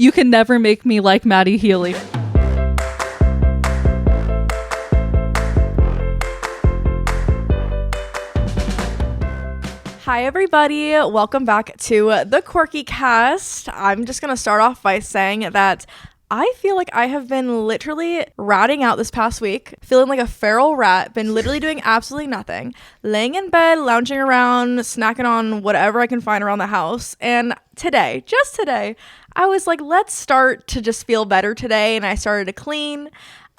You can never make me like Maddie Healy. Hi everybody, welcome back to the Quirky Cast. I'm just gonna start off by saying that I feel like I have been literally ratting out this past week, feeling like a feral rat, been literally doing absolutely nothing, laying in bed, lounging around, snacking on whatever I can find around the house. And today, just today, I was like, let's start to just feel better today. And I started to clean.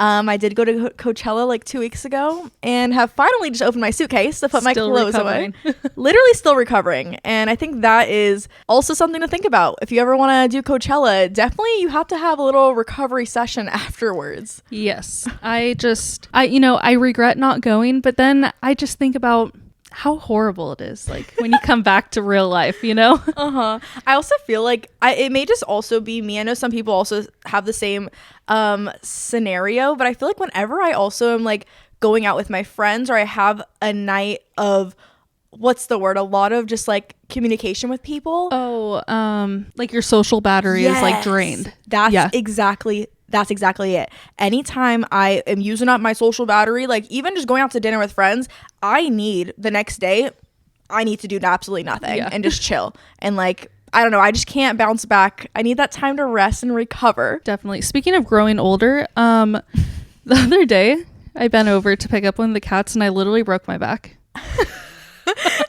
I did go to Coachella like 2 weeks ago and have finally just opened my suitcase to put my clothes away. Literally still recovering. And I think that is also something to think about. If you ever want to do Coachella, definitely you have to have a little recovery session afterwards. Yes. I regret not going, but then I just think about how horrible it is, like when you come back to real life, you know? I also feel like it may just also be me. I know some people also have the same scenario, but I feel like whenever I also am like going out with my friends or I have a night of a lot of just like communication with people. Like your social battery is like drained. That's exactly it. Anytime I am using up my social battery, like even just going out to dinner with friends, the next day, I need to do absolutely nothing and just chill. And like, I don't know, I just can't bounce back. I need that time to rest and recover. Definitely. Speaking of growing older, the other day I bent over to pick up one of the cats and I literally broke my back.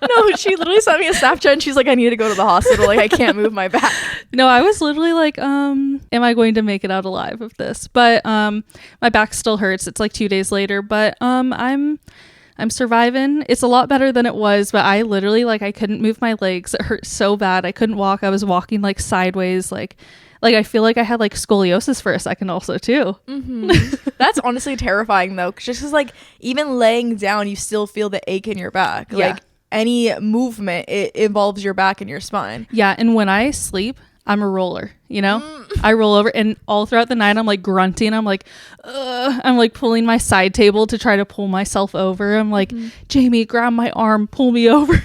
No, she literally sent me a Snapchat and she's like, I need to go to the hospital. Like, I can't move my back. No, I was literally like, am I going to make it out alive of this? But my back still hurts. It's like 2 days later, but I'm surviving. It's a lot better than it was, but I literally I couldn't move my legs. It hurt so bad. I couldn't walk. I was walking like sideways, like I feel like I had like scoliosis for a second also too. That's honestly terrifying though, just because like even laying down you still feel the ache in your back. Like any movement, it involves your back and your spine. Yeah, and when I sleep, I'm a roller, you know? I roll over and all throughout the night I'm like grunting. I'm like, I'm like pulling my side table to try to pull myself over. I'm like, Jamie, grab my arm, pull me over.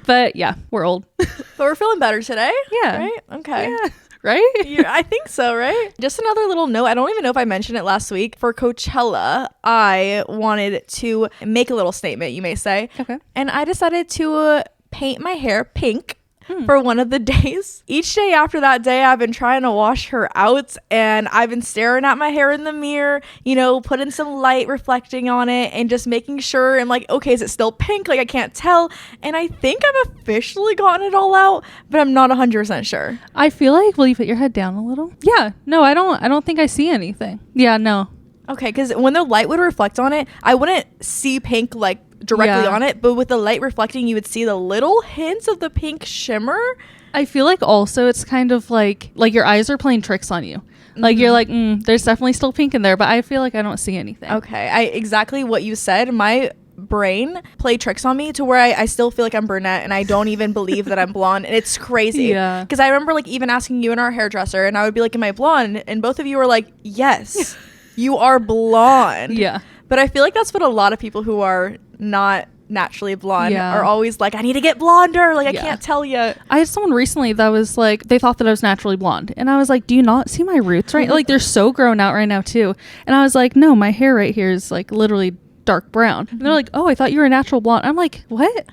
But yeah, we're old. But we're feeling better today. Yeah. Right? Okay. Yeah. Right? I think so, right? Just another little note. I don't even know if I mentioned it last week. For Coachella, I wanted to make a little statement, you may say. Okay. And I decided to paint my hair pink for one of the days. Each day after that day, I've been trying to wash her out and I've been staring at my hair in the mirror, you know, putting some light reflecting on it and just making sure I'm like, okay, is it still pink? Like I can't tell. And I think I've officially gotten it all out, but I'm not 100% sure. I feel like, will you put your head down a little? Yeah. No, I don't think I see anything. Yeah, no. Okay, because when the light would reflect on it, I wouldn't see pink like directly on it, but with the light reflecting, you would see the little hints of the pink shimmer. I feel like also it's kind of like your eyes are playing tricks on you. Like you're like, there's definitely still pink in there, but I feel like I don't see anything. Okay, exactly what you said. My brain played tricks on me to where I still feel like I'm brunette and I don't even believe that I'm blonde, and it's crazy. Yeah. Because I remember like even asking you and our hairdresser, and I would be like, am I blonde? And both of you were like, yes, you are blonde. Yeah. But I feel like that's what a lot of people who are not naturally blonde are always like, I need to get blonder. Like, I can't tell you. I had someone recently that was like, they thought that I was naturally blonde. And I was like, do you not see my roots right? Like, they're so grown out right now, too. And I was like, no, my hair right here is like literally dark brown. And they're like, oh, I thought you were a natural blonde. I'm like, what?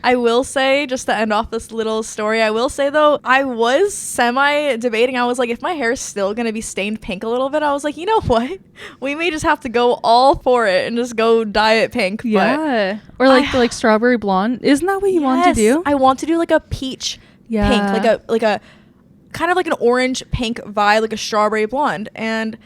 I will say, just to end off this little story, I will say though, I was semi-debating. I was like, if my hair is still going to be stained pink a little bit, I was like, you know what? We may just have to go all for it and just go dye it pink. Yeah. Or like strawberry blonde. Isn't that what you want to do? I want to do like a peach pink, like a kind of like an orange pink vibe, like a strawberry blonde. And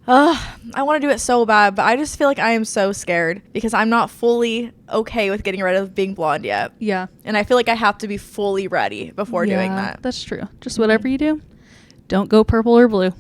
I want to do it so bad, but I just feel like I am so scared because I'm not fully okay with getting rid of being blonde yet. Yeah. And I feel like I have to be fully ready before doing that. That's true. Just whatever you do, don't go purple or blue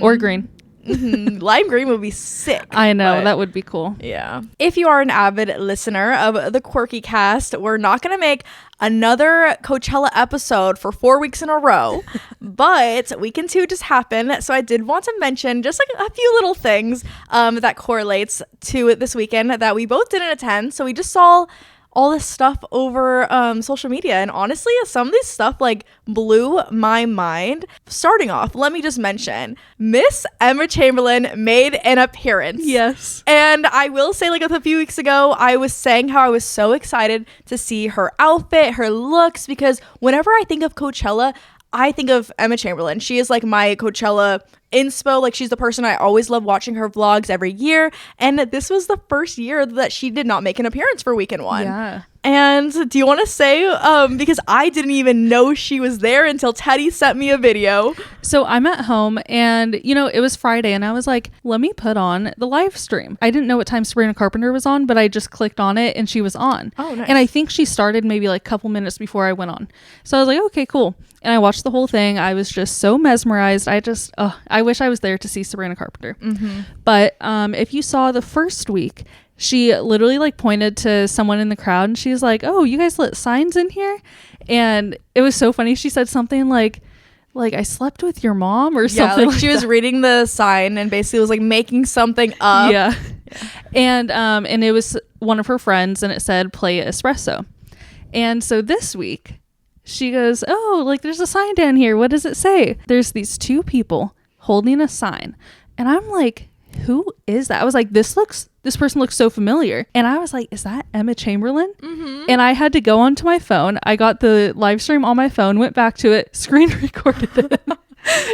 or green. Lime green would be sick. I know, that would be cool. Yeah. If you are an avid listener of the Quirky Cast, we're not going to make another Coachella episode for 4 weeks in a row, but Weekend 2 just happened. So I did want to mention just like a few little things that correlates to this weekend that we both didn't attend. So we just saw all this stuff over social media. And honestly, some of this stuff like blew my mind. Starting off, let me just mention Miss Emma Chamberlain made an appearance. Yes. And I will say, like, a few weeks ago, I was saying how I was so excited to see her outfit, her looks, because whenever I think of Coachella, I think of Emma Chamberlain. She is like my Coachella inspo. Like, she's the person I always love watching her vlogs every year. And this was the first year that she did not make an appearance for Weekend One. Yeah. And do you want to say, because I didn't even know she was there until Teddie sent me a video. So I'm at home and, it was Friday and I was like, let me put on the live stream. I didn't know what time Sabrina Carpenter was on, but I just clicked on it and she was on. Oh, nice. And I think she started maybe like a couple minutes before I went on. So I was like, okay, cool. And I watched the whole thing. I was just so mesmerized. I wish I was there to see Sabrina Carpenter. Mm-hmm. But if you saw the first week, she literally like pointed to someone in the crowd and she was like, oh, you guys lit signs in here? And it was so funny. She said something like I slept with your mom or something. Like she was reading the sign and basically was like making something up. Yeah. And it was one of her friends and it said play espresso. And so this week she goes, oh, like there's a sign down here. What does it say? There's these two people holding a sign. And I'm like, who is that? I was like, this person looks so familiar. And I was like, is that Emma Chamberlain? Mm-hmm. And I had to go onto my phone. I got the live stream on my phone, went back to it, screen recorded it.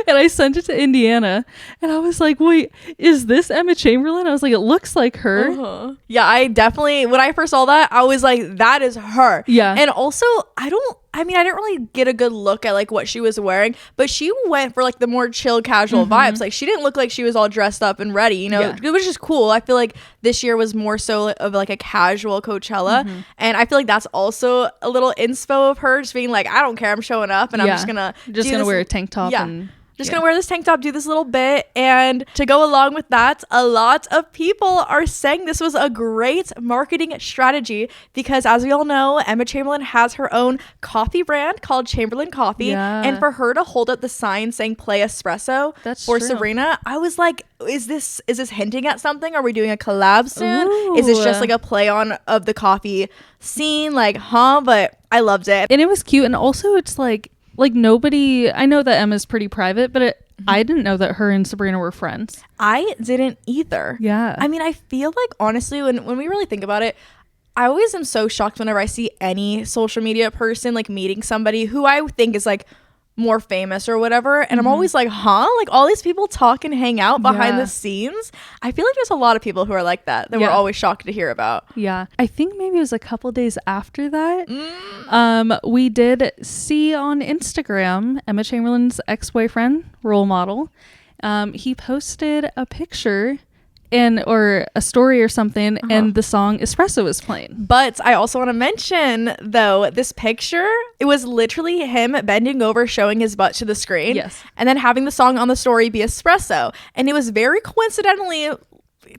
And I sent it to Indiana. And I was like, wait, is this Emma Chamberlain? I was like, it looks like her. Uh-huh. Yeah, I definitely, when I first saw that, I was like, that is her. Yeah. And also, I didn't really get a good look at like what she was wearing, but she went for like the more chill, casual vibes. Like she didn't look like she was all dressed up and ready, which is cool. I feel like this year was more so of like a casual Coachella. And I feel like that's also a little inspo of her just being like, I don't care, I'm showing up and I'm just gonna wear a tank top. Yeah. Just gonna wear this tank top, do this little bit. And to go along with that, a lot of people are saying this was a great marketing strategy because, as we all know, Emma Chamberlain has her own coffee brand called Chamberlain Coffee. Yeah. And for her to hold up the sign saying play espresso for true. Sabrina, I was like, is this hinting at something? Are we doing a collab soon? Ooh. Is this just like a play on of the coffee scene? Like, But I loved it. And it was cute. And also it's like nobody, I know that Emma's pretty private, but I didn't know that her and Sabrina were friends. I didn't either. Yeah. I mean, I feel like honestly, when we really think about it, I always am so shocked whenever I see any social media person like meeting somebody who I think is like more famous or whatever, and I'm always like, like all these people talk and hang out behind the scenes. I feel like there's a lot of people who are like that we're always shocked to hear about. Yeah, I think maybe it was a couple days after that we did see on Instagram Emma Chamberlain's ex-boyfriend, role model. He posted a picture or a story or something, and the song Espresso was playing. But I also want to mention, though, this picture, it was literally him bending over, showing his butt to the screen. Yes. And then having the song on the story be Espresso. And it was very coincidentally,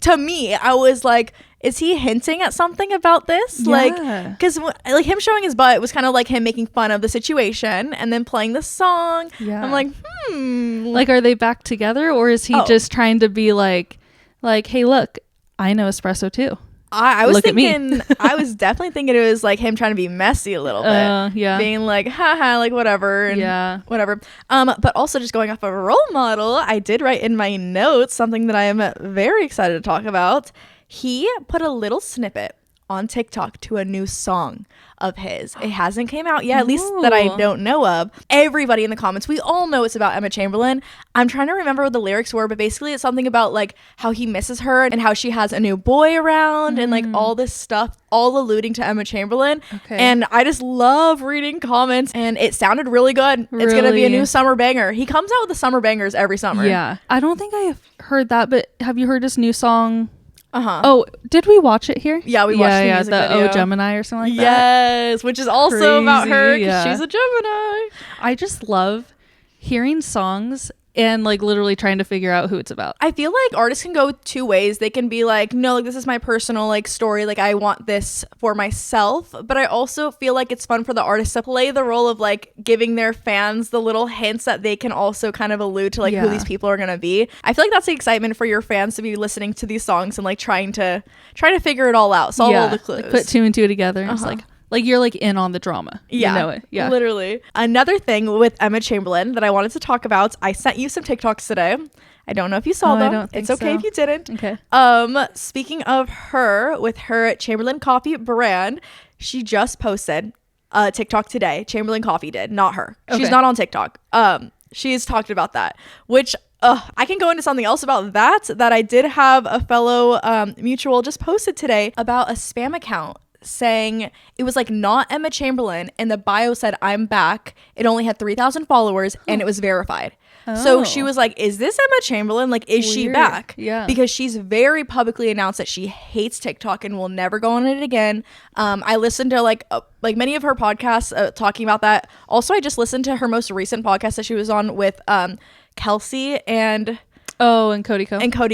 to me, I was like, is he hinting at something about this? Yeah. Like, because like him showing his butt was kind of like him making fun of the situation and then playing the song. Yeah. I'm like, Like, are they back together, or is he just trying to be like, hey, look, I know espresso too. I was thinking, I was definitely thinking it was like him trying to be messy a little bit. Yeah. Being like, haha, like whatever. And whatever. But also just going off of a role model, I did write in my notes something that I am very excited to talk about. He put a little snippet on TikTok to a new song of his. It hasn't came out yet, at least that I don't know of. Everybody in the comments, we all know it's about Emma Chamberlain. I'm trying to remember what the lyrics were, but basically it's something about like how he misses her and how she has a new boy around and like all this stuff, all alluding to Emma Chamberlain. Okay. And I just love reading comments, and it sounded really good. It's gonna be a new summer banger. He comes out with the summer bangers every summer. Yeah. I don't think I've heard that, but have you heard his new song? Oh, did we watch it here? Yeah, we watched the music video. Oh Gemini or something like that. Yes, which is also about her because yeah. she's a Gemini. I just love hearing songs and like literally trying to figure out who it's about. I feel like artists can go two ways. They can be like, no, like this is my personal like story, like I want this for myself, but I also feel like it's fun for the artist to play the role of like giving their fans the little hints that they can also kind of allude to like who these people are gonna be. I feel like that's the excitement for your fans to be listening to these songs and like trying to figure it all out, solve all the clues, like put two and two together. It's like you're like in on the drama. Yeah, you know it. Yeah, literally. Another thing with Emma Chamberlain that I wanted to talk about, I sent you some TikToks today. I don't know if you saw them. I don't think it's okay so. if you didn't. Okay. Speaking of her, with her Chamberlain coffee brand, she just posted a TikTok today. Chamberlain Coffee did, not her. Okay. She's not on TikTok. She's talked about that, which I can go into something else about that I did have a fellow mutual just posted today about a spam account saying it was like not Emma Chamberlain, and the bio said I'm back. It only had 3,000 followers and it was verified. So she was like, is this Emma Chamberlain? Like, is she back? Yeah. Because she's very publicly announced that she hates TikTok and will never go on it again. I listened to like many of her podcasts talking about that. Also, I just listened to her most recent podcast that she was on with Kelsey and Cody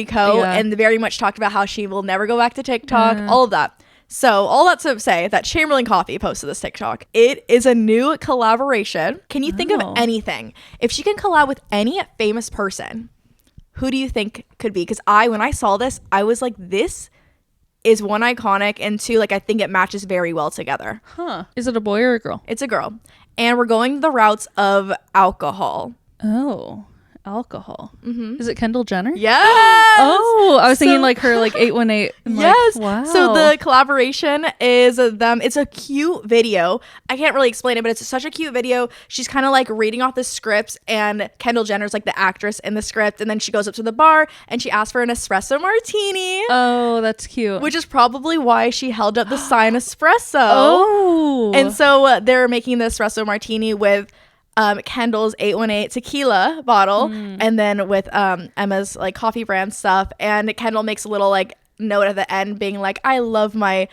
Co. And very much talked about how she will never go back to TikTok, all of that. So all that to say that Chamberlain Coffee posted this TikTok. It is a new collaboration. Can you think of anything? If she can collab with any famous person, who do you think could be? Because when I saw this, I was like, this is one, iconic, and two, like I think it matches very well together. Is it a boy or a girl? It's a girl. And we're going the routes of alcohol. Alcohol. Is it Kendall Jenner? Yes. I was thinking like her like 818. Yes. Like, wow. So the collaboration is them. It's a cute video. I can't really explain it, but it's such a cute video. She's kind of like reading off the scripts, and Kendall Jenner's like the actress in the script, and then she goes up to the bar and she asks for an espresso martini. Oh, that's cute. Which is probably why she held up the sign espresso. And so they're making the espresso martini with Kendall's 818 tequila bottle, and then with Emma's like coffee brand stuff, and Kendall makes a little like note at the end being like, I love my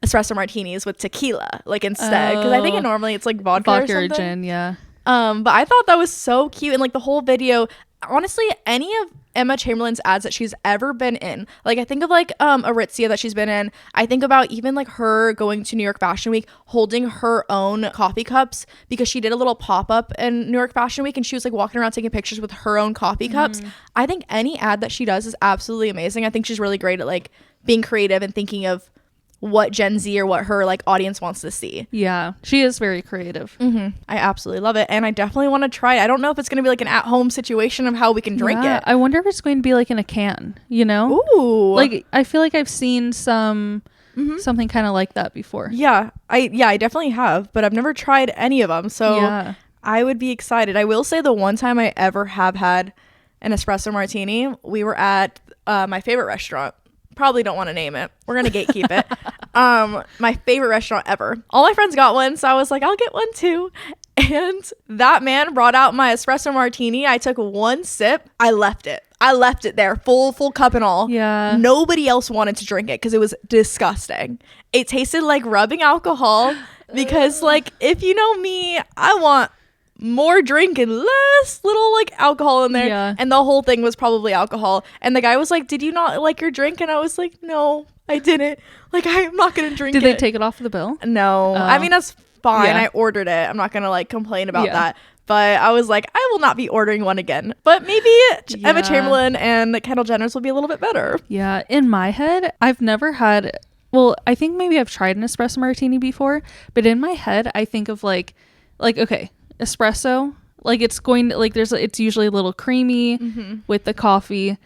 espresso martinis with tequila like instead, because I think normally it's like vodka or something. Gin, yeah. But I thought that was so cute, and like the whole video, honestly, any of Emma Chamberlain's ads that she's ever been in, like I think of like Aritzia that she's been in, I think about even like her going to New York Fashion Week holding her own coffee cups, because she did a little pop-up in New York Fashion Week and she was like walking around taking pictures with her own coffee cups. I think any ad that she does is absolutely amazing. I think she's really great at like being creative and thinking of what Gen Z or what her like audience wants to see. Yeah, she is very creative. I absolutely love it, and I definitely want to try it. I don't know if it's going to be like an at-home situation of how we can drink it. I wonder if it's going to be like in a can, you know? Ooh. Like I feel like I've seen something kind of like that before. Yeah, I definitely have, but I've never tried any of them, so I would be excited. I will say the one time I ever have had an espresso martini, we were at my favorite restaurant. Probably don't want to name it. We're going to gatekeep it. My favorite restaurant ever. All my friends got one, so I was like, I'll get one too. And that man brought out my espresso martini. I took one sip. I left it there, full cup and all. Yeah. Nobody else wanted to drink it because it was disgusting. It tasted like rubbing alcohol, because like, if you know me, I want more drink and less little like alcohol in there. Yeah. And the whole thing was probably alcohol. And the guy was like, did you not like your drink? And I was like, no, I didn't. Like, I'm not gonna drink it. Did they take it off the bill? No. I mean, that's fine. I ordered it. I'm not gonna like complain about that. But I was like, I will not be ordering one again. But maybe Emma Chamberlain and Kendall Jenner's will be a little bit better. Yeah. In my head, I've never had, well, I think maybe I've tried an espresso martini before, but in my head, I think of like, okay, espresso, like it's going to like it's usually a little creamy with the coffee,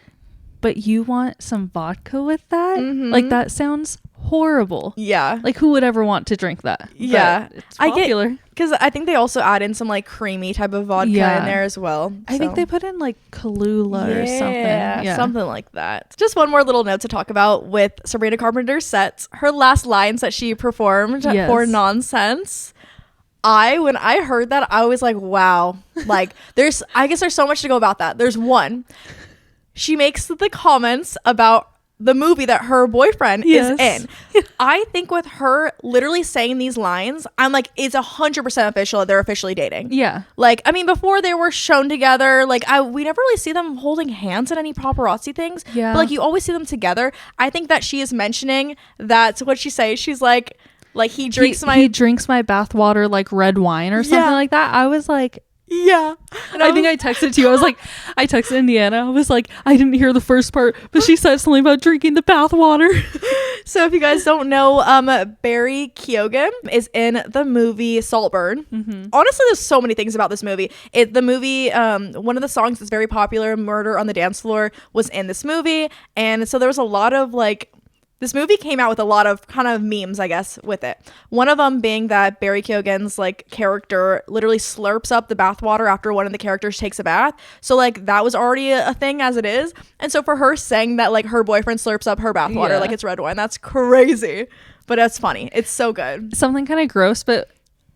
but you want some vodka with that? Like that sounds horrible. Yeah. Like who would ever want to drink that? Yeah. But it's popular. Because I think they also add in some like creamy type of vodka in there as well. I think they put in like Kahlua or something. Yeah, something like that. Just one more little note to talk about with Sabrina Carpenter's sets. Her last lines that she performed for Nonsense. When I heard that, I was like, wow. Like, I guess there's so much to go about that. There's one. She makes the comments about the movie that her boyfriend Yes. is in. I think with her literally saying these lines, I'm like, it's 100% official that they're officially dating. Yeah. Like, I mean, before they were shown together, like we never really see them holding hands at any paparazzi things. Yeah. But like you always see them together. I think that she is mentioning that, what she say? She's like he drinks he drinks my bathwater like red wine or something like that. I was like, yeah. And I think I texted to you. I texted Indiana. I was like, I didn't hear the first part, but she said something about drinking the bathwater. So if you guys don't know, Barry Keoghan is in the movie Saltburn. Honestly, there's so many things about this movie. The movie, one of the songs that's very popular, Murder on the Dance Floor, was in this movie. And so there was a lot of like, this movie came out with a lot of kind of memes, I guess, with it. One of them being that Barry Keoghan's like character literally slurps up the bathwater after one of the characters takes a bath. So like that was already a thing as it is. And so for her saying that like her boyfriend slurps up her bathwater like it's red wine, that's crazy. But that's funny. It's so good. Something kind of gross, but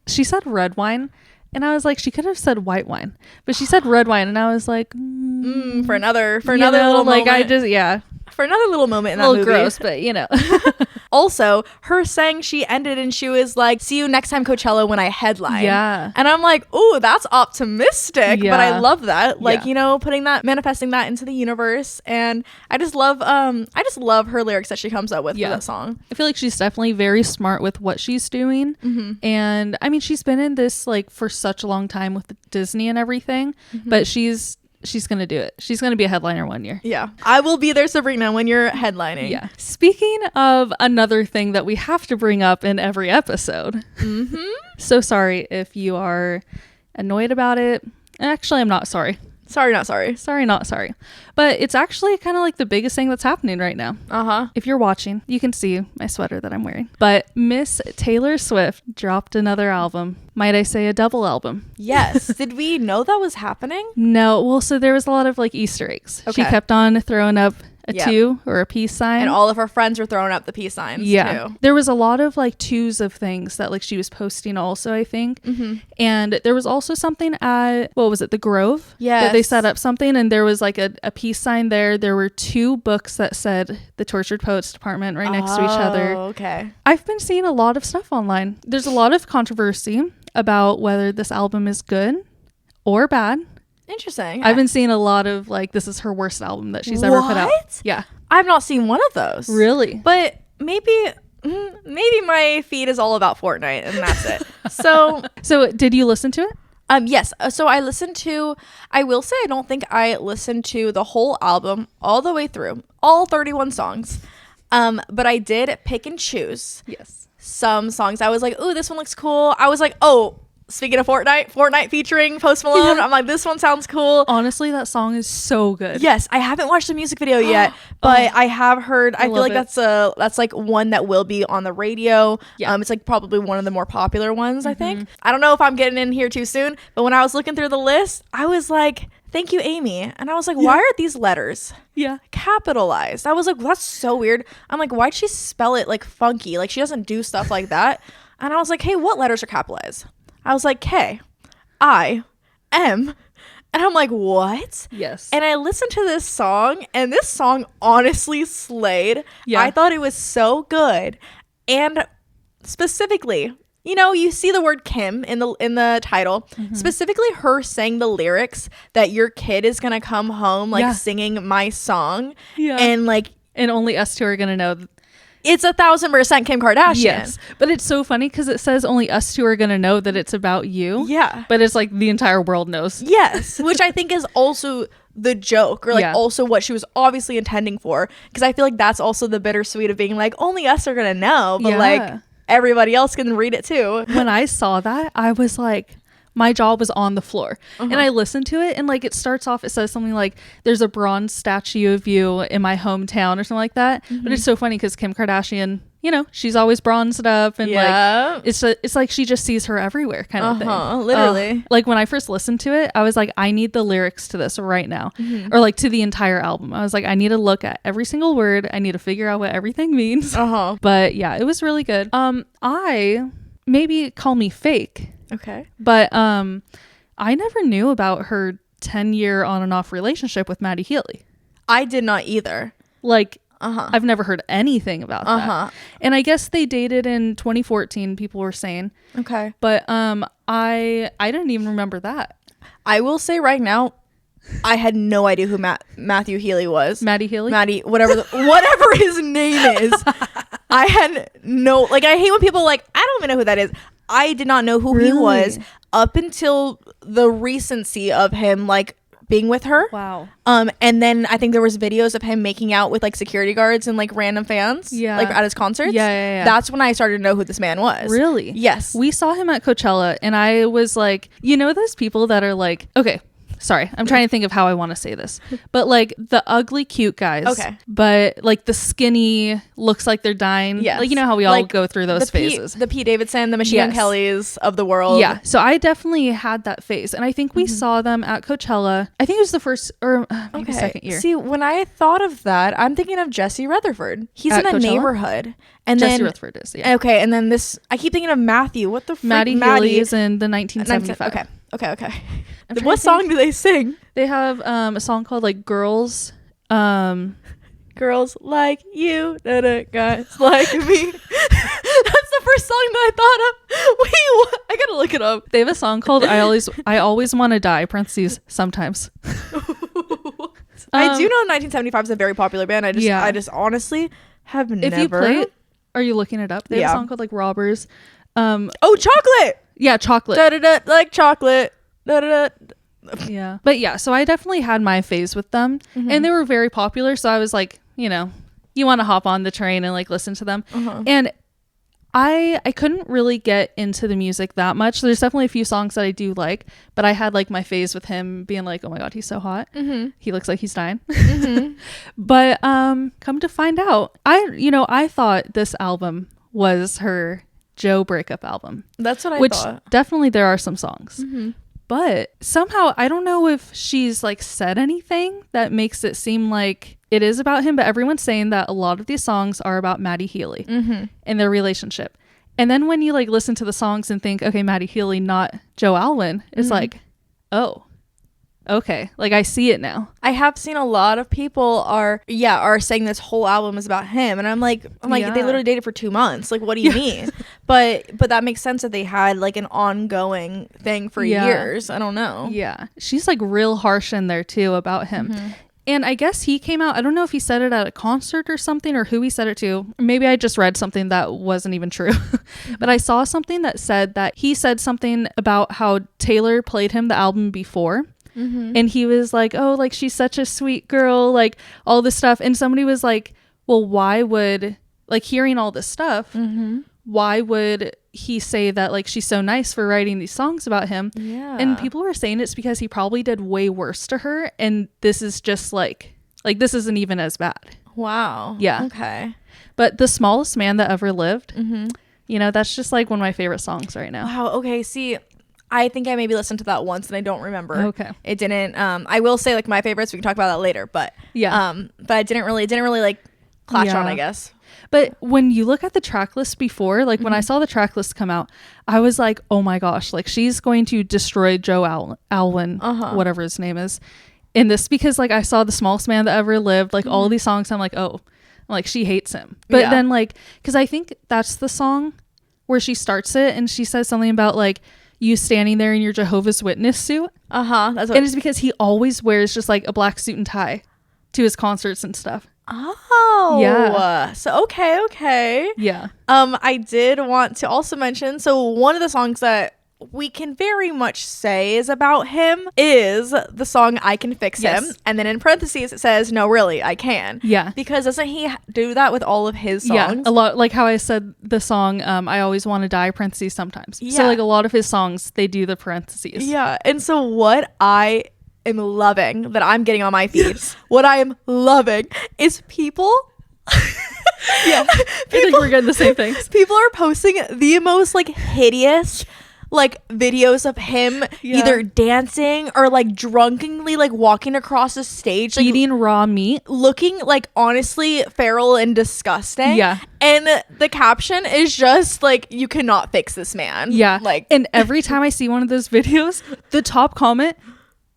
she said red wine. And I was like, she could have said white wine, but she said red wine. And I was like, for another little like moment. For another little moment in that movie. Gross, but Also, her saying she ended and she was like, see you next time Coachella when I headline. Yeah. And I'm like, ooh, that's optimistic. Yeah. But I love that. Like, Yeah. Manifesting that into the universe. And I just love her lyrics that she comes up with for that song. I feel like she's definitely very smart with what she's doing. And I mean, she's been in this like for such a long time with Disney and everything, but she's gonna do it. She's gonna be a headliner one year. Yeah, I will be there, Sabrina, when you're headlining. Yeah. Speaking of another thing that we have to bring up in every episode. So sorry if you are annoyed about it. Actually, I'm not sorry. Sorry, not sorry. Sorry, not sorry. But it's actually kind of like the biggest thing that's happening right now. If you're watching, you can see my sweater that I'm wearing. But Miss Taylor Swift dropped another album. Might I say a double album? Yes. Did we know that was happening? No. Well, so there was a lot of like Easter eggs. Okay. She kept on throwing up a 2 or a peace sign. And all of her friends were throwing up the peace signs too. There was a lot of like 2s of things that like she was posting also, I think. And there was also something at, what was it, the Grove? Yes. That they set up something and there was like a peace sign there. There were 2 books that said the Tortured Poets Department right next to each other. Okay. I've been seeing a lot of stuff online. There's a lot of controversy about whether this album is good or bad. Interesting. I've been seeing a lot of like, this is her worst album that she's ever put out. Yeah. I've not seen one of those. Really? But maybe my feed is all about Fortnite and that's it. So did you listen to it? Yes. So I will say I don't think I listened to the whole album all the way through, all 31 songs. But I did pick and choose. Yes. Some songs. I was like, ooh, this one looks cool. I was like, oh, speaking of Fortnite featuring Post Malone, I'm like, this one sounds cool. Honestly, that song is so good. Yes, I haven't watched the music video yet, but I have heard. I feel like that's like one that will be on the radio. Yeah. It's like probably one of the more popular ones. I think. I don't know if I'm getting in here too soon, but when I was looking through the list, I was like, "Thank you, Amy," and I was like, "Why are these letters capitalized?" I was like, that's so weird. I'm like, why'd she spell it like funky? Like she doesn't do stuff like that. And I was like, hey, what letters are capitalized? I was like, K, I, M. And I'm like, what? Yes. And I listened to this song, and this song honestly slayed. Yeah. I thought it was so good. And specifically, you see the word Kim in the title. Specifically her saying the lyrics that your kid is going to come home like singing my song. Yeah. And only us 2 are going to know. It's 1,000% Kim Kardashian. Yes. But it's so funny because it says only us 2 are going to know that it's about you. Yeah. But it's like the entire world knows. Yes. Which I think is also the joke or like also what she was obviously intending for. Because I feel like that's also the bittersweet of being like, only us are going to know. But like everybody else can read it too. When I saw that, I was like, my jaw was on the floor. And I listened to it and like it starts off, it says something like there's a bronze statue of you in my hometown or something like that. But it's so funny because Kim Kardashian, she's always bronzed up and like it's like she just sees her everywhere kind of thing. Literally. Like when I first listened to it, I was like, I need the lyrics to this right now. Or like to the entire album. I was like, I need to look at every single word. I need to figure out what everything means. But yeah, it was really good. I maybe call me fake. Okay. But I never knew about her 10-year on and off relationship with Maddie Healy. I did not either. Like I've never heard anything about that. And I guess they dated in 2014, people were saying. Okay. But I didn't even remember that. I will say right now, I had no idea who Matthew Healy was. Maddie Healy? Whatever his name is. I had no, like, I hate when people are like, I don't even know who that is. I did not know who he was up until the recency of him, like, being with her. Wow. And then I think there was videos of him making out with, like, security guards and, like, random fans. Yeah. Like, at his concerts. Yeah. That's when I started to know who this man was. Really? Yes. We saw him at Coachella, and I was like, you know those people that are like, okay, sorry, I'm trying to think of how I want to say this, but like the ugly cute guys, okay, but like the skinny looks like they're dying. Yes. Like, you know how we all go through those phases. The Pete Davidson, the Machine Kellys of the world. Yeah. So I definitely had that phase, and I think we saw them at Coachella. I think it was the first or maybe second year. See, when I thought of that, I'm thinking of Jesse Rutherford. He's at in a Coachella? Neighborhood. And Jesse then Rutherford is, yeah. Okay, and then this, I keep thinking of Matthew. What the freak? Maddie Healy is in the 1975. Okay. What song do they sing? They have a song called like Girls. Girls like you, guys like me. That's the first song that I thought of. Wait, what? I gotta look it up. They have a song called I always want to die, parentheses, sometimes. I do know 1975 is a very popular band. I just honestly have never. If you play it, are you looking it up? They have a song called like Robbers. Chocolate. Yeah, Chocolate. Like chocolate. Yeah. But yeah, so I definitely had my phase with them, and they were very popular. So I was like, you know, you want to hop on the train and like listen to them. And I couldn't really get into the music that much. There's definitely a few songs that I do like, but I had like my phase with him being like, oh my God, he's so hot. He looks like he's dying. But come to find out, I thought this album was her Joe breakup album. That's what I thought. Which definitely there are some songs. But somehow I don't know if she's like said anything that makes it seem like it is about him, but everyone's saying that a lot of these songs are about Maddie Healy and their relationship. And then when you like listen to the songs and think, okay, Maddie Healy, not Joe Alwyn, it's like, oh, okay, like I see it now. I have seen a lot of people are saying this whole album is about him, and I'm like they literally dated for 2 months. Like, what do you mean? But that makes sense that they had like an ongoing thing for years. I don't know. Yeah, she's like real harsh in there too about him. And I guess he came out, I don't know if he said it at a concert or something, or who he said it to. Maybe I just read something that wasn't even true. But I saw something that said that he said something about how Taylor played him the album before. And he was like, oh, like she's such a sweet girl, like all this stuff. And somebody was like, well, why would, like, hearing all this stuff, why would he say that like she's so nice for writing these songs about him? And people were saying it's because he probably did way worse to her, and this is just like this isn't even as bad. Wow. Yeah. Okay. But The Smallest Man That Ever Lived, you know, that's just like one of my favorite songs right now. Wow. Okay. See, I think I maybe listened to that once and I don't remember. Okay. It didn't, I will say like my favorites, we can talk about that later, but but I didn't really like clash on, I guess. But when you look at the track list before, like when I saw the track list come out, I was like, oh my gosh, like she's going to destroy Joe Alwyn, whatever his name is, in this, because like I saw The Smallest Man That Ever Lived, like all these songs, I'm like, oh, like she hates him. But then like, because I think that's the song where she starts it and she says something about like you standing there in your Jehovah's Witness suit. That's what. And it's because he always wears just like a black suit and tie to his concerts and stuff. Oh, yeah. So okay. Yeah. I did want to also mention, so one of the songs that we can very much say is about him is the song I Can Fix Him, and then in parentheses it says no really I can. Because doesn't he do that with all of his songs? A lot, like how I said the song I Always Want to Die, parentheses sometimes. So like a lot of his songs, they do the parentheses. And so what I am loving that I'm getting on my feed, what I am loving is people I think we're getting the same things. People are posting the most like hideous like videos of him either dancing or like drunkenly like walking across the stage, like, eating raw meat, looking like honestly feral and disgusting. And the caption is just like, you cannot fix this man. Like, and every time I see one of those videos, the top comment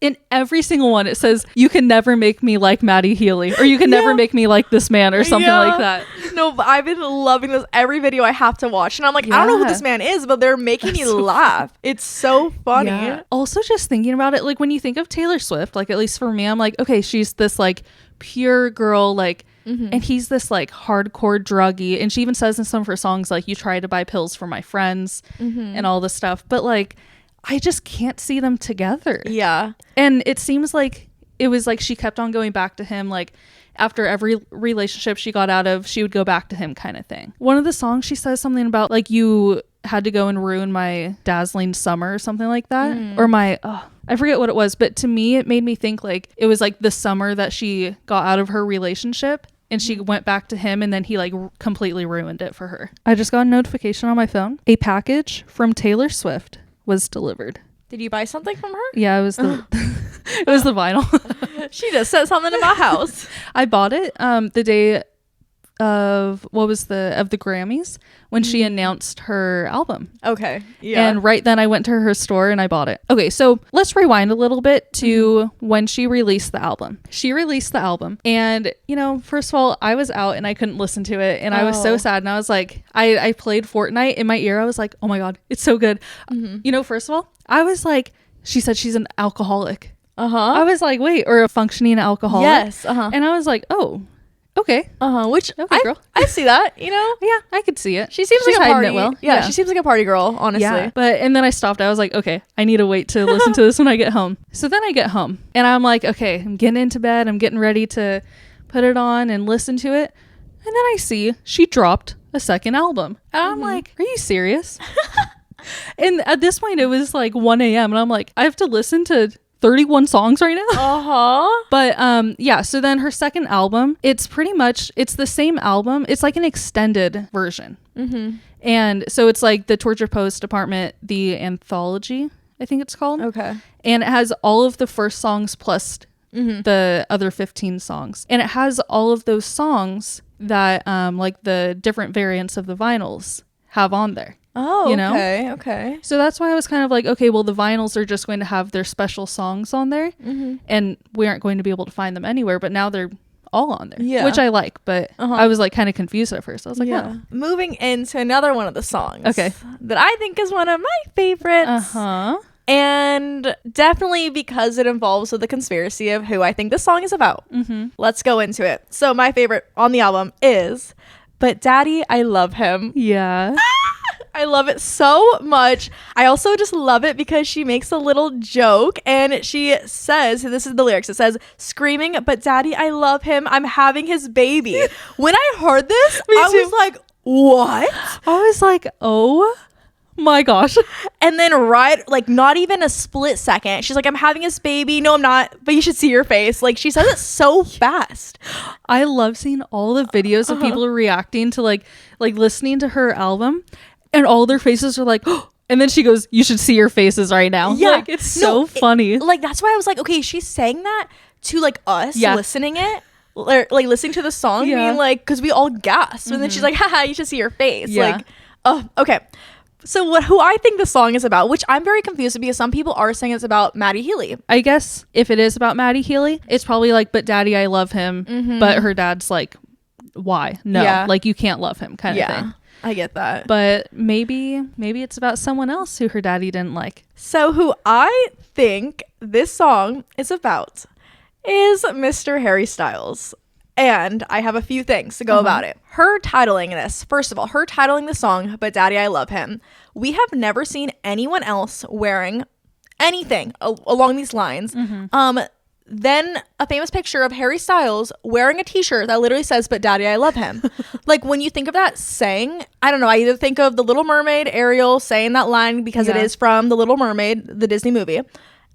in every single one it says, you can never make me like Maddie Healy, or you can never make me like this man, or something like that. No, but I've been loving this. Every video I have to watch, and I'm like, I don't know who this man is, but they're making me laugh. It's so funny. Yeah. Also, just thinking about it, like when you think of Taylor Swift, like at least for me, I'm like, okay, she's this like pure girl, like, and he's this like hardcore druggie, and she even says in some of her songs like, you try to buy pills for my friends and all this stuff, but like I just can't see them together. Yeah. And it seems like it was like she kept on going back to him, like after every relationship she got out of, she would go back to him, kind of thing. One of the songs, she says something about like, you had to go and ruin my dazzling summer or something like that, or my I forget what it was, but to me it made me think like it was like the summer that she got out of her relationship and she went back to him, and then he like completely ruined it for her. I just got a notification on my phone. A package from Taylor Swift was delivered. Did you buy something from her? Yeah, it was the it was the vinyl. She just said something in my house. I bought it the day of the Grammys, when she announced her album. Okay. Yeah. And right then I went to her store and I bought it. Okay, so let's rewind a little bit to when she released the album. She released the album, and you know, first of all, I was out and I couldn't listen to it, and I was so sad, and I was like, I played Fortnite in my ear. I was like, oh my god, it's so good. You know, first of all, I was like, she said she's an alcoholic. I was like, wait, or a functioning alcoholic. Yes. And I was like, oh, okay. Which okay, girl. I see that, you know? Yeah, I could see it. She's like a a party. it well. Yeah, she seems like a party girl, honestly. Yeah. But and then I stopped. I was like, okay, I need to wait to listen to this when I get home. So then I get home and I'm like, okay, I'm getting into bed. I'm getting ready to put it on and listen to it. And then I see she dropped a second album. And I'm like, are you serious? And at this point it was like 1 a.m. and I'm like, I have to listen to 31 songs right now. But yeah, so then her second album, it's pretty much, it's the same album. It's like an extended version. And so it's like the Torture Post Department, the anthology, I think it's called. Okay. And it has all of the first songs plus the other 15 songs. And it has all of those songs that like the different variants of the vinyls have on there. Oh, you know? Okay. So that's why I was kind of like, okay, well, the vinyls are just going to have their special songs on there, and we aren't going to be able to find them anywhere, but now they're all on there, which I like, but I was like kind of confused at first. I was like, oh. Moving into another one of the songs, okay, that I think is one of my favorites. And definitely because it involves with the conspiracy of who I think this song is about. Let's go into it. So my favorite on the album is But Daddy, I Love Him. Yeah. I love it so much. I also just love it because she makes a little joke and she says, this is the lyrics, it says, screaming, but Daddy, I love him. I'm having his baby. When I heard this, I was like, what? I was like, oh my gosh. And then like not even a split second, she's like, I'm having his baby. No, I'm not, but you should see your face. Like she says it so fast. I love seeing all the videos of people reacting to like listening to her album. And all their faces are like, oh, and then she goes, you should see your faces right now. Yeah. Like, it's so funny. Like, that's why I was like, okay, she's saying that to like us listening it, or like listening to the song, being like, because we all gasped. And then she's like, haha, you should see your face. Like, oh, okay. So who I think the song is about, which I'm very confused because some people are saying it's about Maddie Healy. I guess if it is about Maddie Healy, it's probably like, but Daddy, I love him. But her dad's like, why? No, like you can't love him kind of thing. I get that. But maybe it's about someone else who her daddy didn't like. So who I think this song is about is Mr. Harry Styles. And I have a few things to go about it. Her titling this, first of all, her titling the song, But Daddy, I Love Him. We have never seen anyone else wearing anything along these lines. Then a famous picture of Harry Styles wearing a t-shirt that literally says, but Daddy, I love him. Like when you think of that saying, I don't know, I either think of The Little Mermaid, Ariel saying that line because it is from The Little Mermaid, the Disney movie.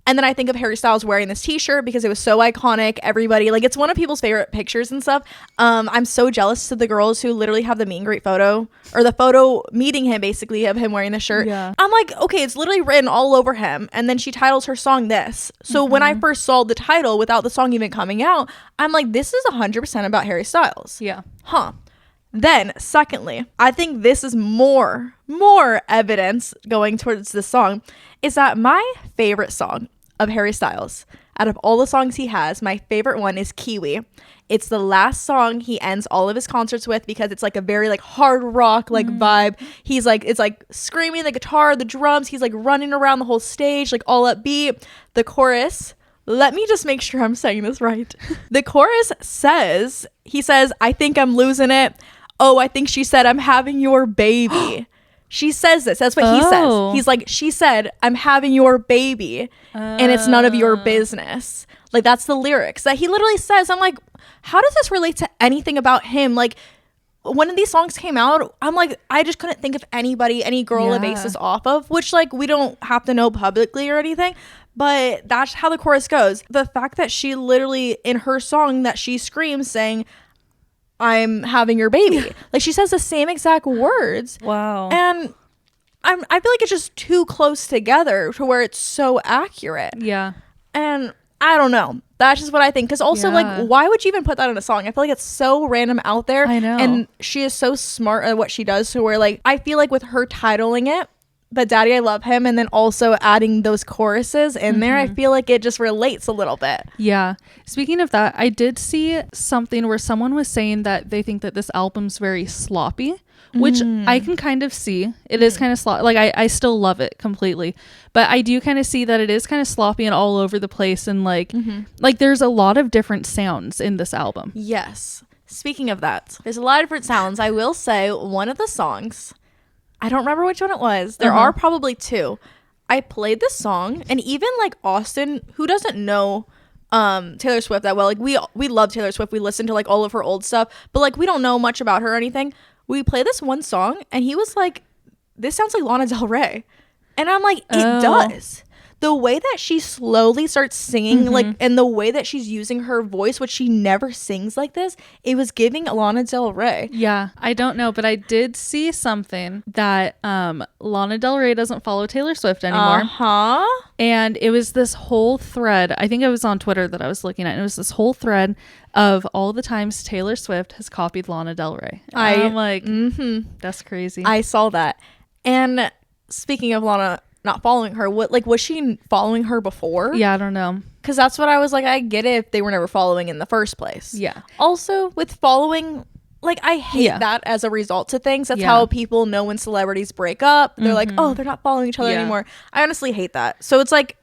And then I think of Harry Styles wearing this t-shirt because it was so iconic. Everybody, like, it's one of people's favorite pictures and stuff. I'm so jealous to the girls who literally have the meet and greet photo, or the photo meeting him, basically, of him wearing the shirt. I'm like, okay, it's literally written all over him. And then she titles her song this. So when I first saw the title without the song even coming out, I'm like, this is 100% about Harry Styles. Then, secondly, I think this is more evidence going towards this song, is that my favorite song of Harry Styles. Out of all the songs he has, my favorite one is Kiwi. It's the last song he ends all of his concerts with because it's like a very like hard rock like vibe. He's like, it's like screaming the guitar, the drums. He's like running around the whole stage, like all upbeat. The chorus, let me just make sure I'm saying this right. The chorus says, he says, I think I'm losing it. Oh, I think she said I'm having your baby. She says this. That's what he says. He's like, she said, I'm having your baby and it's none of your business. Like, that's the lyrics that he literally says. I'm like, how does this relate to anything about him? Like, when these songs came out, I'm like, I just couldn't think of anybody, any girl to base this off of, which like we don't have to know publicly or anything. But that's how the chorus goes. The fact that she literally, in her song, that she screams saying, I'm having your baby. Like, she says the same exact words. Wow. And I feel like it's just too close together to where it's so accurate. Yeah. And I don't know. That's just what I think. Because also, like, why would you even put that in a song? I feel like it's so random out there. I know. And she is so smart at what she does to where, like, I feel like with her titling it, but Daddy, I Love Him, and then also adding those choruses in there, I feel like it just relates a little bit. Yeah. Speaking of that, I did see something where someone was saying that they think that this album's very sloppy, which I can kind of see. It is kind of sloppy. Like, I still love it completely, but I do kind of see that it is kind of sloppy and all over the place, and like there's a lot of different sounds in this album. Yes. Speaking of that, there's a lot of different sounds. I will say one of the songs, I don't remember which one it was. There are probably two. I played this song, and even like Austin, who doesn't know Taylor Swift that well, like we love Taylor Swift. We listen to like all of her old stuff, but like we don't know much about her or anything. We play this one song, and he was like, this sounds like Lana Del Rey. And I'm like, it does. The way that she slowly starts singing, like, and the way that she's using her voice, which she never sings like this, it was giving Lana Del Rey. Yeah, I don't know, but I did see something that Lana Del Rey doesn't follow Taylor Swift anymore. And it was this whole thread. I think it was on Twitter that I was looking at. And it was this whole thread of all the times Taylor Swift has copied Lana Del Rey. I'm like, that's crazy. I saw that. And speaking of Lana not following her, what, like, was she following her before? Yeah, I don't know. Because that's what I was like, I get it if they were never following in the first place. Yeah. Also, with following, like, I hate that as a result to things. That's how people know when celebrities break up. They're like, oh, they're not following each other anymore. I honestly hate that. So it's like,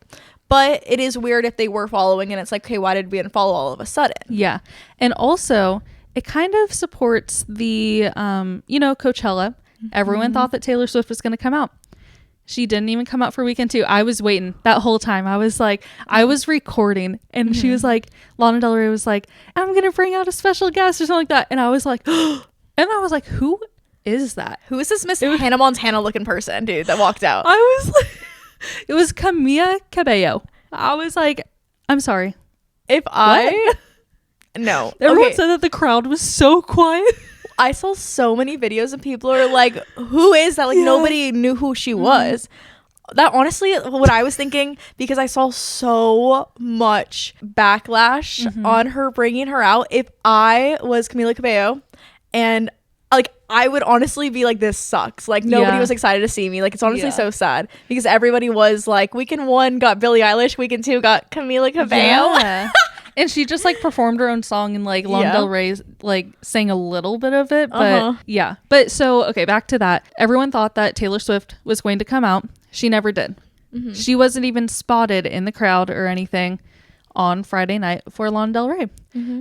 but it is weird if they were following and it's like, okay, why did we unfollow all of a sudden? Yeah. And also, it kind of supports the, Coachella. Everyone thought that Taylor Swift was going to come out. She didn't even come out for weekend 2. I was waiting that whole time. I was like, I was recording, and she was like, Lana Del Rey was like, I'm going to bring out a special guest or something like that. And I was like, who is that? Who is this Miss Hannah Montana looking person, dude, that walked out? I was like, it was Camila Cabello. I was like, I'm sorry. No. Everyone said that the crowd was so quiet. I saw so many videos and people are like, who is that? Like, nobody knew who she was. That honestly, what I was thinking, because I saw so much backlash on her bringing her out. If I was Camila Cabello, and like, I would honestly be like, this sucks. Like, nobody was excited to see me. Like, it's honestly so sad, because everybody was like, weekend 1 got Billie Eilish, weekend 2 got Camila Cabello. Yeah. And she just like performed her own song, and like Lana Del Rey like sang a little bit of it, but But so, okay, back to that. Everyone thought that Taylor Swift was going to come out. She never did. She wasn't even spotted in the crowd or anything on Friday night for Lana Del Rey.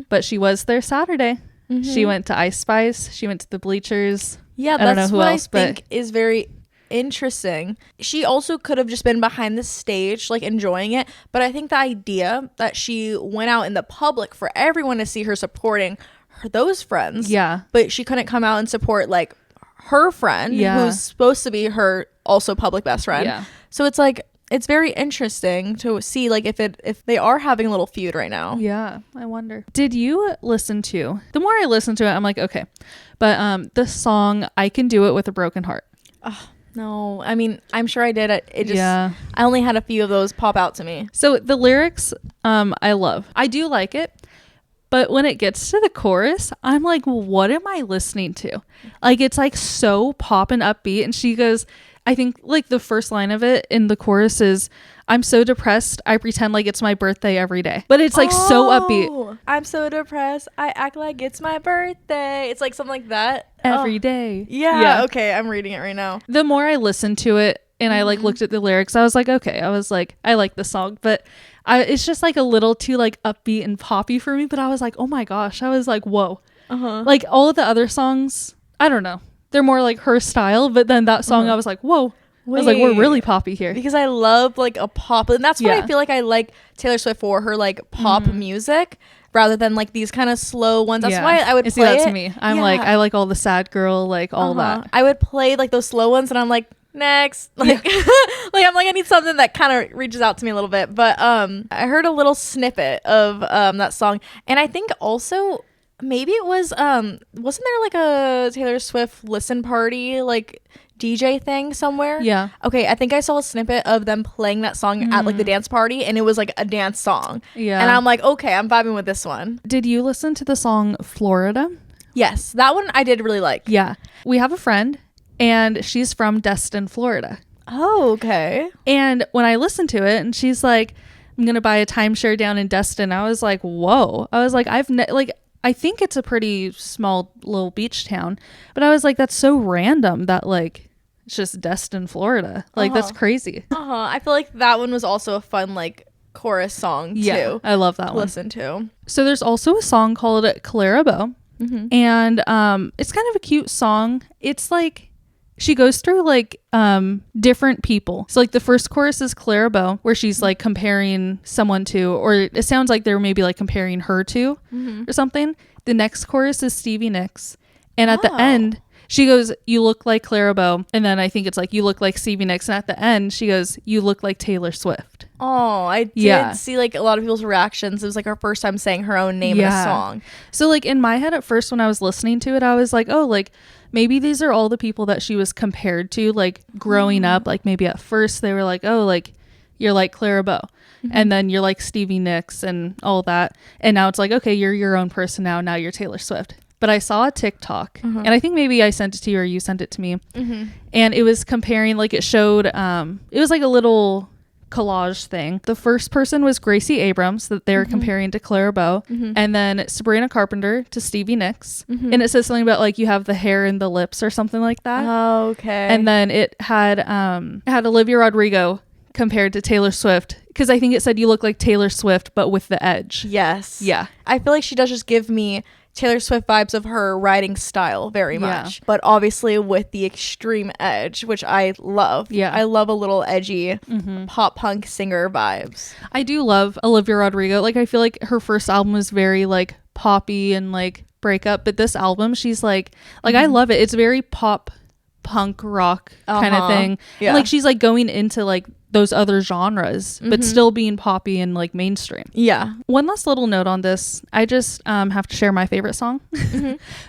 But she was there Saturday. She went to Ice Spice. She went to the bleachers. Yeah, that's what I think is very interesting. She also could have just been behind the stage, like, enjoying it, but I think the idea that she went out in the public for everyone to see her supporting those friends, but she couldn't come out and support like her friend who's supposed to be her also public best friend. So it's like, it's very interesting to see like if they are having a little feud right now. I wonder, did you listen to, the more I listen to it, I'm like, okay, but the song I Can Do It With a Broken Heart? No, I mean, I'm sure I did. It just, I only had a few of those pop out to me. So the lyrics, I love. I do like it. But when it gets to the chorus, I'm like, what am I listening to? Like, it's like so pop and upbeat. And she goes, I think like the first line of it in the chorus is, I'm so depressed, I pretend like it's my birthday every day. But it's like so upbeat. I'm so depressed, I act like it's my birthday. It's like something like that. Every day. Yeah. Okay, I'm reading it right now. The more I listened to it and I like looked at the lyrics, I was like, okay, I was like, I like the song, but it's just like a little too like upbeat and poppy for me. But I was like, oh my gosh, I was like, whoa. Like all of the other songs, I don't know, they're more like her style, but then that song I was like, whoa. Wait, I was like, we're really poppy here. because I love like a pop, and that's why I feel like I like Taylor Swift for her like pop music rather than like these kind of slow ones. That's why I would play that's it. me. I'm like, I like all the sad girl, like all that. I would play like those slow ones, and I'm like, next, like like I'm like, I need something that kind of reaches out to me a little bit. But I heard a little snippet of that song, and I think also maybe it was wasn't there like a Taylor Swift listen party like DJ thing somewhere? Yeah. Okay, I think I saw a snippet of them playing that song at like the dance party, and it was like a dance song. Yeah. And I'm like, okay, I'm vibing with this one. Did you listen to the song Florida? Yes, that one I did really like. Yeah. We have a friend and she's from Destin, Florida. Oh, okay. And when I listened to it and she's like, I'm going to buy a timeshare down in Destin, I was like, whoa. I was like, I think it's a pretty small little beach town, but I was like, that's so random that like it's just Destin, Florida. Like that's crazy. I feel like that one was also a fun like chorus song too. I love that one. Listen to. So there's also a song called Clarabo, and it's kind of a cute song. It's like she goes through like different people. So like the first chorus is Clarabo, where she's like comparing someone to, or it sounds like they're maybe like comparing her to or something. The next chorus is Stevie Nicks, and at the end she goes, you look like Clarabo, and then I think it's like you look like Stevie Nicks, and at the end she goes, you look like Taylor Swift. Oh, I did see like a lot of people's reactions. It was like her first time saying her own name in a song. So like in my head at first when I was listening to it, I was like, oh, like maybe these are all the people that she was compared to like growing up. Like maybe at first they were like, oh, like you're like Clarabo, and then you're like Stevie Nicks and all that, and now it's like, okay, you're your own person now you're Taylor Swift. But I saw a TikTok, and I think maybe I sent it to you or you sent it to me, and it was comparing, like it showed, it was like a little collage thing. The first person was Gracie Abrams that they were comparing to Clarabo, and then Sabrina Carpenter to Stevie Nicks, and it says something about like you have the hair and the lips or something like that. Oh, okay. And then it had Olivia Rodrigo compared to Taylor Swift, because I think it said you look like Taylor Swift but with the edge. Yes. Yeah. I feel like she does just give me Taylor Swift vibes of her writing style very much, but obviously with the extreme edge, which I love. Yeah. I love a little edgy pop punk singer vibes. I do love Olivia Rodrigo. Like I feel like her first album was very like poppy and like breakup, but this album she's like I love it. It's very pop punk rock kind of thing. Yeah. And like she's like going into like those other genres, but still being poppy and like mainstream. Yeah. One last little note on this. I just have to share my favorite song.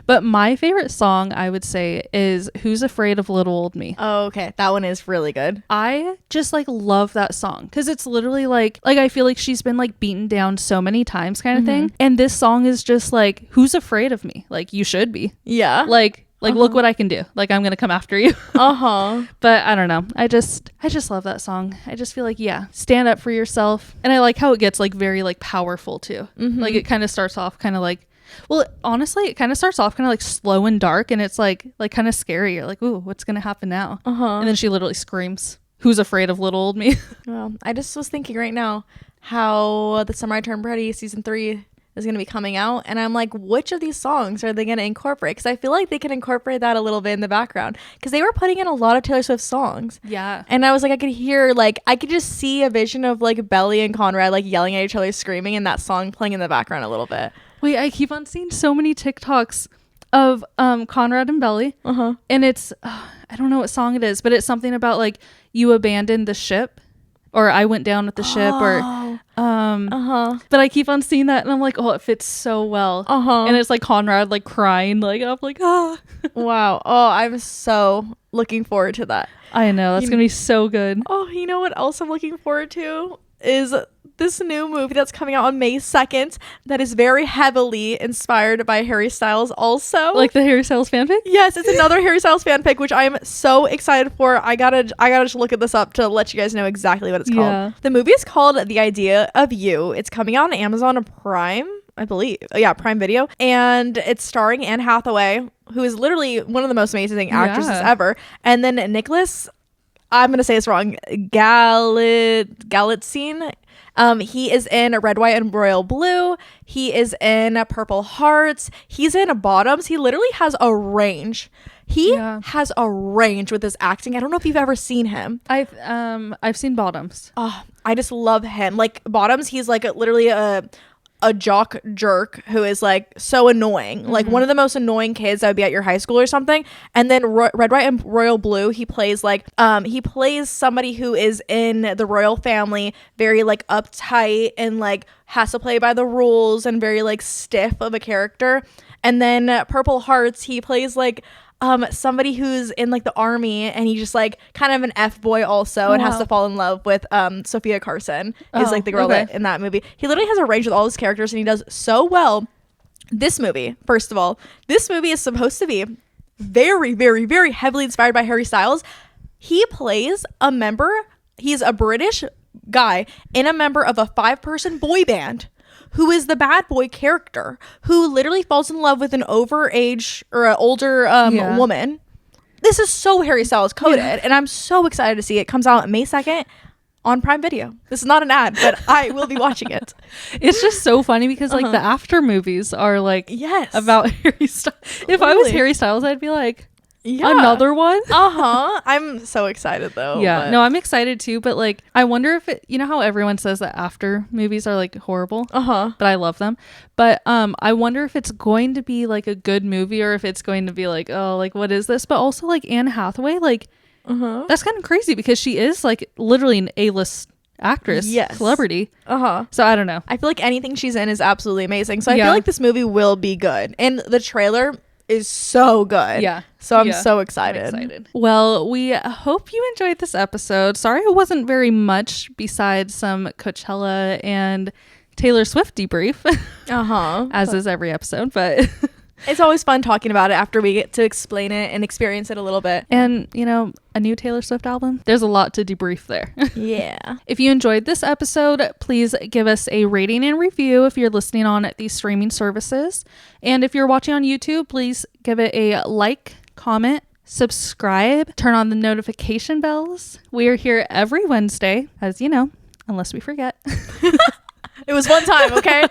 But my favorite song, I would say, is Who's Afraid of Little Old Me. Oh, okay. That one is really good. I just like love that song because it's literally like I feel like she's been like beaten down so many times kind of thing. And this song is just like, who's afraid of me? Like you should be. Yeah. Like look what I can do. Like I'm gonna come after you. But I don't know. I just love that song. I just feel like, yeah, stand up for yourself. And I like how it gets like very like powerful too. Like it kind of starts off kind of like, well, honestly, it kind of starts off kind of like slow and dark, and it's like kind of scary. You're like, ooh, what's gonna happen now? And then she literally screams, "Who's afraid of little old me?" Well, I just was thinking right now how The Summer I Turned Pretty season 3 is going to be coming out, and I'm like, which of these songs are they going to incorporate? Because I feel like they can incorporate that a little bit in the background, because they were putting in a lot of Taylor Swift songs. Yeah. And I was like, I could hear, like, I could just see a vision of like Belly and Conrad like yelling at each other, screaming, and that song playing in the background a little bit. Wait, I keep on seeing so many TikToks of Conrad and Belly, and it's I don't know what song it is, but it's something about like you abandoned the ship, or I went down with the ship, or but I keep on seeing that, and I'm like, oh, it fits so well. And it's like Conrad like crying, like I'm like, Wow. Oh, I'm so looking forward to that. I know that's gonna be so good. Oh, you know what else I'm looking forward to is this new movie that's coming out on May 2nd that is very heavily inspired by Harry Styles also. Like the Harry Styles fanfic? Yes, it's another Harry Styles fanfic, which I am so excited for. I gotta just look at this up to let you guys know exactly what it's called. Yeah. The movie is called The Idea of You. It's coming out on Amazon Prime, I believe. Yeah, Prime Video. And it's starring Anne Hathaway, who is literally one of the most amazing actresses ever. And then Nicholas, I'm going to say this wrong, Galitzine. He is in Red, White, and Royal Blue. He is in Purple Hearts. He's in Bottoms. He literally has a range. He has a range with his acting. I don't know if you've ever seen him. I've seen Bottoms. Oh, I just love him. Like Bottoms, he's like literally a jock jerk who is like so annoying, like one of the most annoying kids that would be at your high school or something. And then Red, White, and Royal Blue, he plays like he plays somebody who is in the royal family, very like uptight and like has to play by the rules and very like stiff of a character. And then Purple Hearts, he plays like somebody who's in like the army, and he's just like kind of an F-boy also, and has to fall in love with Sophia Carson is like the girl that in that movie. He literally has a range with all his characters, and he does so well. This movie, first of all, this movie is supposed to be very, very, very heavily inspired by Harry Styles. He plays a member, he's a British guy and a member of a 5-person boy band, who is the bad boy character, who literally falls in love with an overage or an older woman. This is so Harry Styles coded, and I'm so excited to see it. It comes out May 2nd on Prime Video. This is not an ad, but I will be watching it. It's just so funny because like the after movies are like about Harry Styles. If I was Harry Styles, I'd be like, another one. I'm so excited though. No, I'm excited too, but like I wonder if it, you know how everyone says that after movies are like horrible, but I love them, but I wonder if it's going to be like a good movie, or if it's going to be like, oh, like what is this? But also like Anne Hathaway, like that's kind of crazy because she is like literally an A-list actress, celebrity. So I don't know, I feel like anything she's in is absolutely amazing, so I feel like this movie will be good, and the trailer is so good. So I'm so excited. Well, we hope you enjoyed this episode. Sorry it wasn't very much besides some Coachella and Taylor Swift debrief. As is every episode, but it's always fun talking about it after we get to explain it and experience it a little bit. And, you know, a new Taylor Swift album, there's a lot to debrief there. If you enjoyed this episode, please give us a rating and review if you're listening on these streaming services. And if you're watching on YouTube, please give it a like, comment, subscribe, turn on the notification bells. We are here every Wednesday, as you know, unless we forget. It was one time, okay?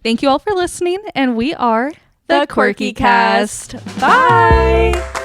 Thank you all for listening, and we are The Quirky Cast. Bye.